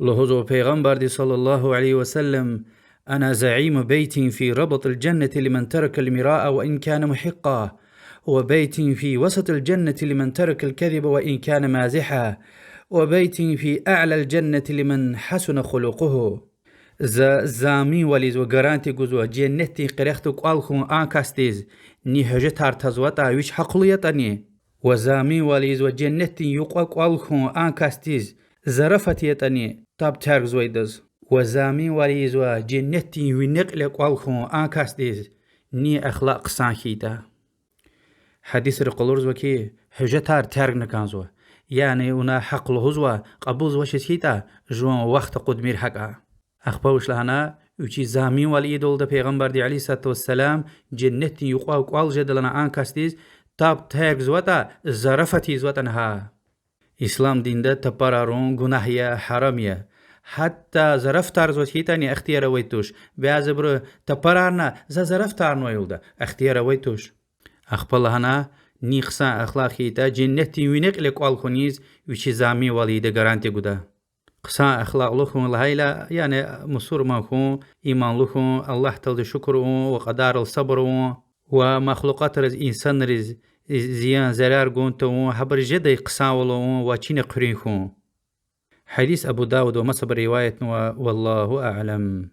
لهذا پیغمبر صلى الله عليه وسلم: أنا زعيم بيت في ربط الجنة لمن ترك المراء وإن كان محقا، وبيت في وسط الجنة لمن ترك الكذب وإن كان مازحا، وبيت في أعلى الجنة لمن حسن خلقه. زامي وليز وغرانتي جزوة جنتي قريختو قالخون آنكاستيز ني هجتار تزوتا ويش حقليتني. وزامي وليز وجنتي يقوى قالخون آنكاستيز زرفتيتني تاب تارغ ويدز. وزامي وليز وجنتي ونقل قالخون آنكاستيز ني أخلاق سانكيتا. حديث رقلورز وكي هجتار تارغ نكانزوه، يعني اونا حق لهزوه قبوز وشسيتا جوان وقت قدمير حقا. أخبروش لهنا وچی زامین ولی دول ده پیغمبر دی علیه الصلاة والسلام جنتی یقوا قال جدلنا آنکاستیز تاب تاگ زوتا زرفتی زوتنها. اسلام دین ده تپارارون گناهیا حرامیه. حتی زرفتار زوتیتانی اختیار ویتوش بیازبر تپارارنا زرفتار نویلده اختیار ویتوش. أخبر لهنا نیخسا اخلاقی تا جنتی وینق لقال خونیز وچی زامین ولی ده گارانتی گوده. قصا أخلاق لكم الهيلة يعني مصور ماكم إيمان لكم الله تلد شكرهم وقدار الصبر ومخلوقات رز إنسان رز زيان زرار قونتهم حبر جدا قصاولهم وچين قرينكم. حديث أبو داود ومصبر رواية والله أعلم.